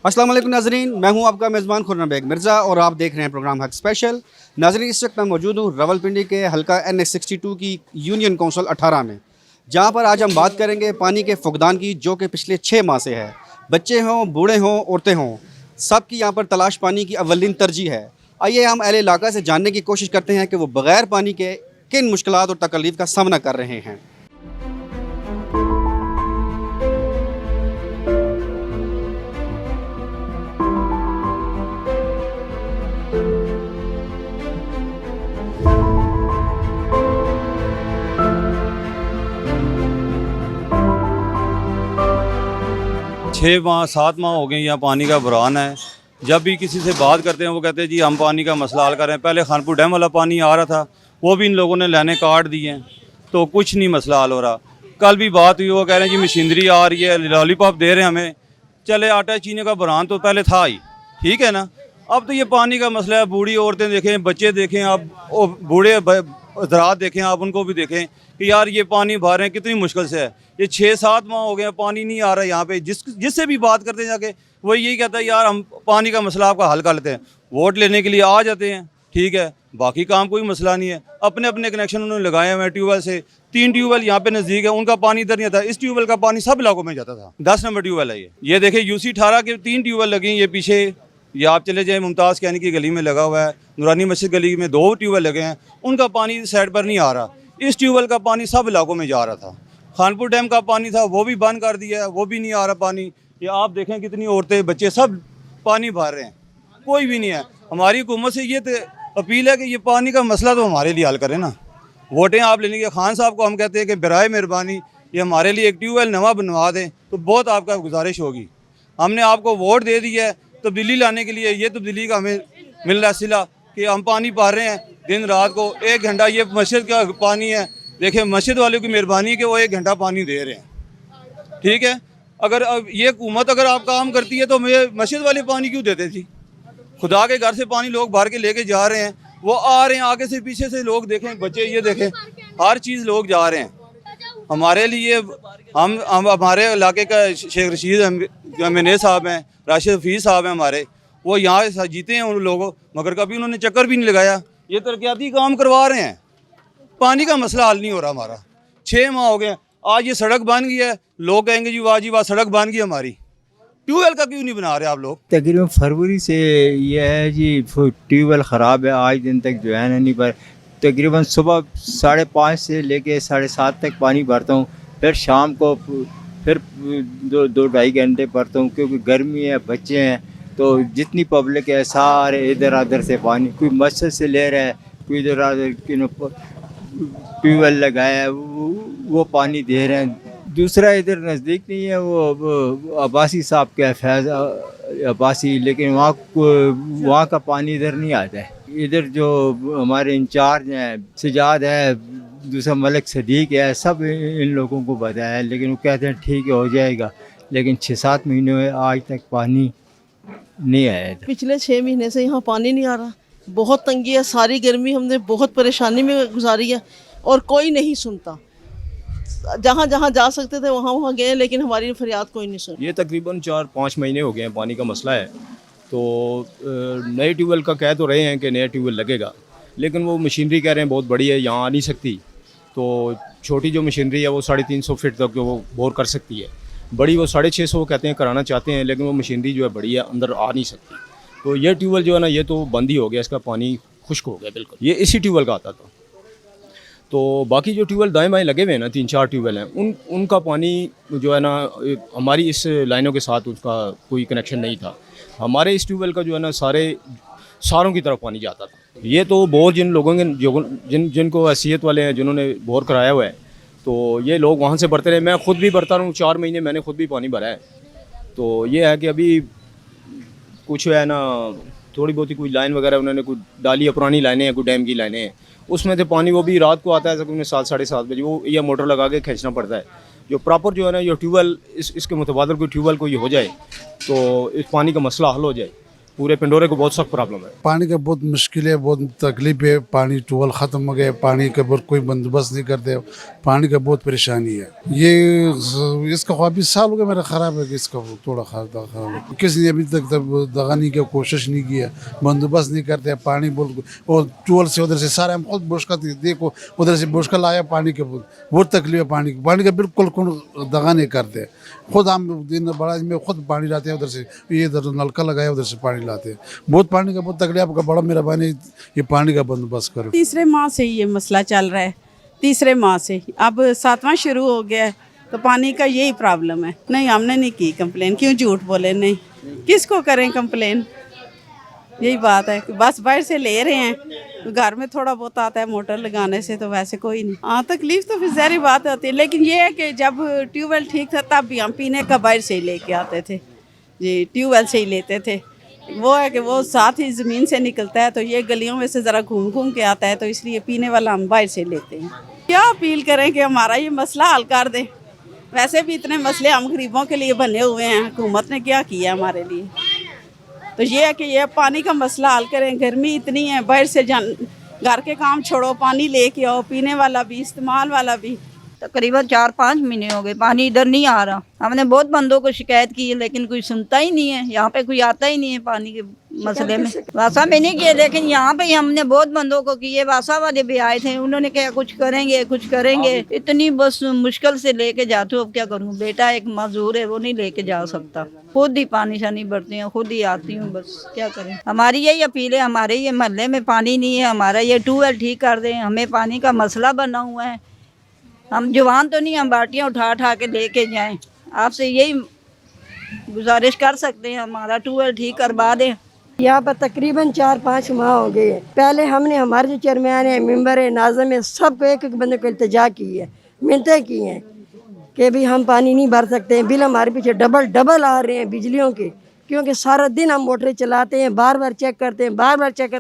अस्सलाम वालेकुम नाजरीन, मैं हूं आपका मेज़बान खुर्रम बेग मिर्ज़ा और आप देख रहे हैं प्रोग्राम हक स्पेशल। नाजरीन, इस वक्त मैं मौजूद हूं रावलपिंडी के हल्का NH62 की यूनियन काउंसिल 18 में, जहां पर आज हम बात करेंगे पानी के फुकदान की, जो कि पिछले 6 माह से है। बच्चे हों, बूढ़े हों, औरतें हों, सब की यहाँ पर तलाश पानी की अव्वलीन तरजीह है। आइए हम अहले इलाका से जानने की कोशिश करते हैं कि वो बग़ैर पानी के किन मुश्किलात और तकलीफ़ का सामना कर रहे हैं। 6 माह 7 माह हो गए यहाँ पानी का बुरान है। जब भी किसी से बात करते हैं वो कहते हैं जी हम पानी का मसला हल कर रहे हैं। पहले खानपुर डैम वाला पानी आ रहा था, वो भी इन लोगों ने लाने काट दिए हैं, तो कुछ नहीं मसला हल हो रहा। कल भी बात हुई, वो कह रहे हैं जी मशीनरी आ रही है, लॉलीपॉप दे रहे हैं हमें। चले, आटा चीनी का बुरान तो पहले था ही, ठीक है ना। अब तो ये पानी का मसला है। बूढ़ी औरतें देखें, बच्चे देखें, आप बूढ़े हज़रात देखें, आप उनको भी देखें कि यार ये पानी भर रहे हैं कितनी मुश्किल से है। ये 6-7 माह हो गए पानी नहीं आ रहा है यहाँ पे। जिससे भी बात करते हैं जाके, वो यही कहता है यार हम पानी का मसला आपका हल कर लेते हैं। वोट लेने के लिए आ जाते हैं, ठीक है, बाकी काम कोई मसला नहीं है। अपने अपने कनेक्शन उन्होंने लगाए हुए हैं ट्यूबवेल से। 3 ट्यूबवेल यहाँ पे नज़दीक है, उनका पानी इधर नहीं आता। इस ट्यूबवेल का पानी सब इलाकों में जाता था। 10 नंबर ट्यूबवेल है ये देखें, UC18 के 3 ट्यूबवेल लगे हैं। ये पीछे ये आप चले जाएँ, मुमताज़ कैनी की गली में लगा हुआ है, नूरानी मस्जिद गली में 2 ट्यूबवेल लगे हैं, उनका पानी साइड पर नहीं आ रहा। इस ट्यूबवेल का पानी सब इलाकों में जा रहा था। खानपुर डैम का पानी था, वो भी बंद कर दिया है, वो भी नहीं आ रहा पानी। ये आप देखें कितनी औरतें बच्चे सब पानी भर रहे हैं, कोई भी नहीं है। हमारी हुकूमत से ये अपील है कि ये पानी का मसला तो हमारे लिए हल करें ना। वोटें आप लेने के खान साहब को हम कहते हैं कि बराए मेहरबानी ये हमारे लिए एक ट्यूबवेल नवा बनवा दें, तो बहुत आपका गुजारिश होगी। हमने आपको वोट दे दिया है तब्दीली लाने के लिए। ये तब्दीली का हमें मिल रहा सिला कि हम पानी भर रहे हैं दिन रात को 1 घंटा। ये मस्जिद का पानी है, देखिए मस्जिद वाले की मेहरबानी है कि वो 1 घंटा पानी दे रहे हैं, ठीक है। अगर अब ये हुकूमत अगर आप काम करती है तो मस्जिद वाले पानी क्यों देते थी? खुदा के घर से पानी लोग भर के लेके जा रहे हैं, वो आ रहे हैं आगे से पीछे से। लोग देखें, बच्चे ये देखें, हर चीज़ लोग जा रहे हैं। हमारे लिए हम हमारे इलाके का शेख रशीद मेने साहब हैं, राशिद हफीज़ साहब हैं हमारे, वो यहाँ जीते हैं उन लोगों, मगर कभी उन्होंने चक्कर भी नहीं लगाया। ये तरक्याती काम करवा रहे हैं, पानी का मसला हल नहीं हो रहा हमारा। 6 माह हो गए, आज ये सड़क बन गई है, लोग कहेंगे जी वाह सड़क बन गई हमारी। ट्यूबवेल का क्यों नहीं बना रहे आप लोग? तकरीबन फरवरी से ये है जी, ट्यूबवेल ख़राब है। आज दिन तक जो है ना नहीं पर तकरीबन सुबह 5:30 से लेके 7:30 तक पानी भरता हूँ, फिर शाम को फिर 2-2.5 घंटे भरता हूँ, क्योंकि गर्मी है, बच्चे हैं, तो जितनी पब्लिक है सारे इधर उधर से पानी, कोई मस्जिद से ले रहा है, कोई इधर उधर ट्यूबवेल लगाया है, वो पानी दे रहे हैं। दूसरा इधर नज़दीक नहीं है, वो अब्बासी साहब के फैज़ अब्बासी, लेकिन वहाँ का पानी इधर नहीं आता है। इधर जो हमारे इंचार्ज हैं, सजाद है, दूसरा मलिक सदीक है, सब इन लोगों को बताया है, लेकिन वो कहते हैं ठीक है हो जाएगा, लेकिन 6-7 महीने में आज तक पानी नहीं आया। पिछले 6 महीने से यहाँ पानी नहीं आ रहा, बहुत तंगी है। सारी गर्मी हमने बहुत परेशानी में गुजारी है और कोई नहीं सुनता। जहाँ जहाँ जा सकते थे वहाँ वहाँ गए, लेकिन हमारी फरियाद कोई नहीं सुनी। ये तकरीबन 4-5 महीने हो गए हैं पानी का मसला है। तो नए ट्यूबवेल का कह तो रहे हैं कि नया ट्यूबवेल लगेगा, लेकिन वो मशीनरी कह रहे हैं बहुत बड़ी है, यहाँ आ नहीं सकती। तो छोटी जो मशीनरी है वो 350 फीट तक जो वो बोर कर सकती है, बड़ी वो 650 कहते हैं कराना चाहते हैं, लेकिन वो मशीनरी जो है बड़ी है, अंदर आ नहीं सकती। तो ये ट्यूबवेल जो है ना, ये तो बंद ही हो गया, इसका पानी खुश्क हो गया बिल्कुल। ये इसी ट्यूबवेल का आता था। तो बाकी जो ट्यूबवेल दाएँ बाएँ लगे हुए हैं ना, 3-4 ट्यूबवेल हैं, उनका पानी जो है ना, हमारी इस लाइनों के साथ उसका कोई कनेक्शन नहीं था। हमारे इस ट्यूबवेल का जो है ना सारों की तरफ पानी जाता था। ये तो बोर जिन लोगों के जिनको हैसियत वाले हैं, जिन्होंने बोर कराया हुआ है, तो ये लोग वहाँ से भरते रहे। मैं ख़ुद भी भरता रहूँ, 4 महीने मैंने खुद भी पानी भरा है। तो ये है कि अभी कुछ है ना, थोड़ी बहुत ही कोई लाइन वगैरह उन्होंने कुछ डाली है, पुरानी लाइनें हैं, कोई डैम की लाइनें हैं, उसमें से पानी वो भी रात को आता है तकरीबन 7-7:30 बजे, वो या मोटर लगा के खींचना पड़ता है। जो प्रॉपर जो है ना ये ट्यूबवेल इसके मुतबादल कोई ट्यूबवेल कोई हो जाए तो इस पानी का मसला हल हो जाए। पूरे पिंडोरे को बहुत सख्त प्रॉब्लम है। पानी का बहुत मुश्किल है, बहुत तकलीफ है। पानी ट्यूबवेल ख़त्म हो गए, पानी का बहुत कोई बंदोबस्त नहीं करते, पानी का बहुत परेशानी है। ये इसका ख्वाबी साल हो गया मेरा ख़राब है कि इसका थोड़ा ख़राब है। किसी ने अभी तक दगाने की कोशिश नहीं किया, बंदोबस्त नहीं करते पानी बोल। और ट्यूबवेल से उधर से सारे हम खुद बुश्का देखो, उधर से बुश्का लाया पानी के, बहुत तकलीफ है पानी का बिल्कुल दगा नहीं करते। खुद हम दिन बड़ा में खुद पानी लाते हैं उधर से, ये इधर नलका लगाया उधर से पानी लाते हैं। बहुत पानी का बहुत तकलीफ, आपका बड़ा मेहरबानी ये पानी का बंदोबस्त करो। तीसरे माह से ये मसला चल रहा है, तीसरे माह से, अब 7वां शुरू हो गया है, तो पानी का यही प्रॉब्लम है। नहीं, हमने नहीं की कंप्लेन, क्यों झूठ बोले, नहीं किसको करें कंप्लेन, यही बात है। बस बाहर से ले रहे हैं, घर में थोड़ा बहुत आता है मोटर लगाने से, तो वैसे कोई नहीं। हाँ, तकलीफ तो फिर ज़ाहिर बात होती है, लेकिन ये है कि जब ट्यूबवेल ठीक था तब भी हम पीने का बाहर से ही लेके आते थे जी, ट्यूबवेल से ही लेते थे। वो है कि वो साथ ही ज़मीन से निकलता है, तो ये गलियों में से ज़रा घूम घूम के आता है, तो इसलिए पीने वाला हम बाहर से लेते हैं। क्या अपील करें कि हमारा ये मसला हल कर दें। वैसे भी इतने मसले हम गरीबों के लिए बने हुए हैं, हुकूमत ने क्या किया हमारे लिए। तो ये है कि ये पानी का मसला हल करें। गर्मी इतनी है, बाहर से घर के काम छोड़ो, पानी लेके आओ, पीने वाला भी, इस्तेमाल वाला भी। तकरीबन 4-5 महीने हो गए पानी इधर नहीं आ रहा। हमने बहुत बंदों को शिकायत की है, लेकिन कोई सुनता ही नहीं है। यहाँ पे कोई आता ही नहीं है पानी के मसले में। वासा में नहीं किए, लेकिन यहाँ पे हमने बहुत बंदों को किए। वासा वाले भी आए थे, उन्होंने कहा कुछ करेंगे कुछ करेंगे। इतनी बस मुश्किल से लेके जाते हो, अब क्या करूँ। बेटा एक मजदूर है, वो नहीं लेके जा सकता। खुद ही पानी शानी भरती हूँ, खुद ही आती हूँ, बस क्या करें। हमारी यही अपील है, हमारे ये मोहल्ले में पानी नहीं है, हमारा ये ट्यूबवेल ठीक कर दें। हमें पानी का मसला बना हुआ है। हम जवान तो नहीं, हम बाल्टियाँ उठा उठा के लेके जाएं। आपसे यही गुजारिश कर सकते हैं, हमारा ट्यूबवेल ठीक करवा दें। यहाँ पर तकरीबन 4-5 माह हो गए हैं। पहले हमने, हमारे जो चेयरमैन है, मेंबर है, नाज़िम है, सबको एक एक बंदे को इल्तिजा की है, मिन्नतें की हैं कि भाई हम पानी नहीं भर सकते हैं। बिल हमारे पीछे डबल आ रहे हैं बिजलियों के, क्योंकि सारा दिन हम मोटरें चलाते हैं, बार बार चेक करते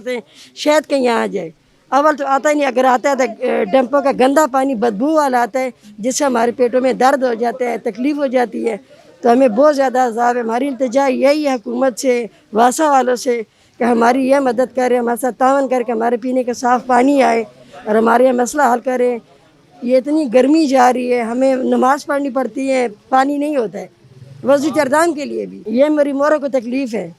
हैं, शायद कहीं आ जाए। अव्वल तो आता ही नहीं, अगर आता है तो डंपों का गंदा पानी बदबू वाला आता है, जिससे हमारे पेटों में दर्द हो जाता है, तकलीफ़ हो जाती है। तो हमें बहुत ज़्यादा अज़ाब है। हमारी इल्तिजा यही है हुकूमत से, वासा वालों से, कि हमारी यह मदद करें, हमारे साथ तावन करके हमारे पीने का साफ़ पानी आए और हमारे यह मसला हल करें। ये इतनी गर्मी जा रही है, हमें नमाज़ पढ़नी पड़ती है, पानी नहीं होता है, वज़ू चरदाम के लिए भी। ये मेरी मोरों को तकलीफ़ है,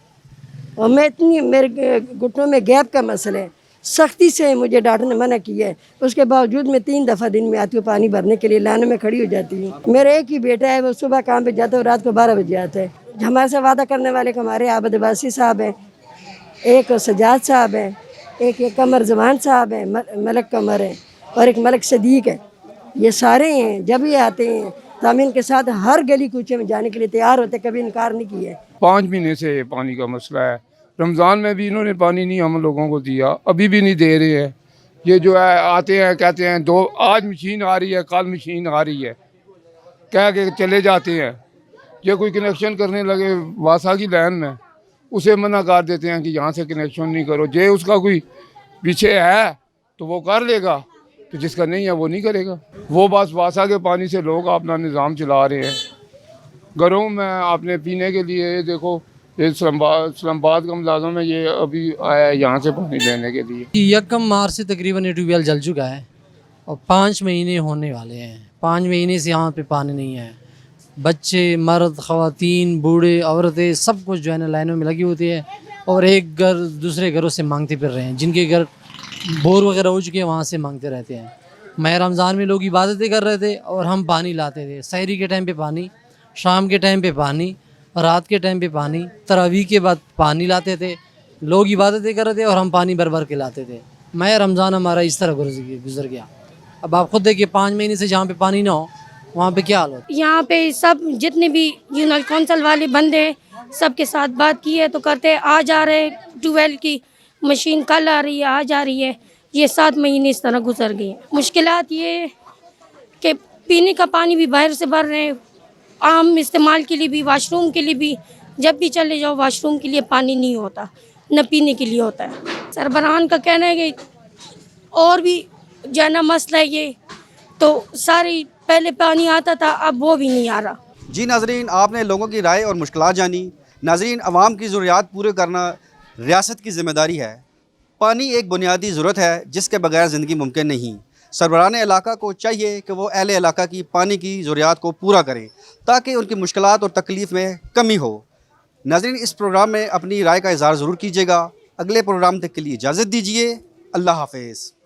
और मैं इतनी, मेरे घुटनों में गैप का मसला है। सख्ती से मुझे डॉक्टर ने मना किया है, उसके बावजूद मैं 3 दफ़ा दिन में आती हूँ पानी भरने के लिए, लाने में खड़ी हो जाती हूँ। मेरा एक ही बेटा है, वो सुबह काम पे जाता है, रात को 12 बजे आता है। हमारे से वादा करने वाले हमारे आबद अब्बासी साहब हैं, एक सजाद साहब हैं, एक कमर जमान साहब हैं, मलक कमर है, और एक मलक सदीक है। ये सारे हैं, जब ये आते हैं तो हम इनके साथ हर गली कूचे में जाने के लिए तैयार होते, कभी इनकार नहीं किया। 5 महीने से पानी का मसला है। रमज़ान में भी इन्होंने पानी नहीं हम लोगों को दिया, अभी भी नहीं दे रहे हैं। ये जो है आते हैं, कहते हैं आज मशीन आ रही है, कल मशीन आ रही है, कह के चले जाते हैं। ये कोई कनेक्शन करने लगे वासा की लाइन में, उसे मना कर देते हैं कि यहाँ से कनेक्शन नहीं करो। जे उसका कोई पीछे है तो वो कर लेगा, तो जिसका नहीं है वो नहीं करेगा। वो बस वासा के पानी से लोग अपना निज़ाम चला रहे हैं। घरों में आपने पीने के लिए, ये देखो, ये इस्लामाबाद का मुलाज़िम है, ये अभी आया है यहाँ से पानी लेने के लिए। 1 मार्च से तकरीबन ये ट्यूबवेल जल चुका है और 5 महीने होने वाले हैं। 5 महीने से यहाँ पे पानी नहीं है। बच्चे, मर्द, ख़वातीन, बूढ़े, औरतें, सब कुछ जो है ना लाइनों में लगी होती है, और एक घर दूसरे घरों से मांगते फिर रहे हैं। जिनके घर बोर वगैरह हो चुके हैं, वहाँ से मांगते रहते हैं। माह रमज़ान में लोग इबादतें कर रहे थे और हम पानी लाते थे। सहरी के टाइम पे पानी, शाम के टाइम पे पानी, रात के टाइम पे पानी, तरावी के बाद पानी लाते थे। लोग इबादतें कर रहे थे और हम पानी भर के लाते थे। माह रमज़ान हमारा इस तरह गुजर गया। अब आप खुद देखिए, 5 महीने से जहाँ पे पानी ना हो वहाँ पे क्या हाल होता है। यहाँ पे सब जितने भी यूनियन काउंसिल वाले बंदे सबके साथ बात की है तो करते हैं, आ जा रहे। ट्यूबवेल की मशीन कल आ रही है, आ जा रही है। ये 7 महीने इस तरह गुजर गए। मुश्किलात ये कि पीने का पानी भी बाहर से भर रहे हैं, आम इस्तेमाल के लिए भी, वॉशरूम के लिए भी। जब भी चले जाओ वॉशरूम के लिए पानी नहीं होता, न पीने के लिए होता है। सरबराहान का कहना है कि और भी जो है ना मसला है ये, तो सारी पहले पानी आता था, अब वो भी नहीं आ रहा। जी नाजरीन, आपने लोगों की राय और मुश्किलात जानी। नाजरीन, अवाम की ज़रूरियात पूरे करना रियासत की जिम्मेदारी है। पानी एक बुनियादी ज़रूरत है जिसके बगैर ज़िंदगी मुमकिन नहीं। सरबरान इलाका को चाहिए कि वो अहले इलाका की पानी की ज़रूरियात को पूरा करें ताकि उनकी मुश्किलात और तकलीफ़ में कमी हो। नाज़रीन, इस प्रोग्राम में अपनी राय का इज़हार ज़रूर कीजिएगा। अगले प्रोग्राम तक के लिए इजाज़त दीजिए। अल्लाह हाफ़िज़।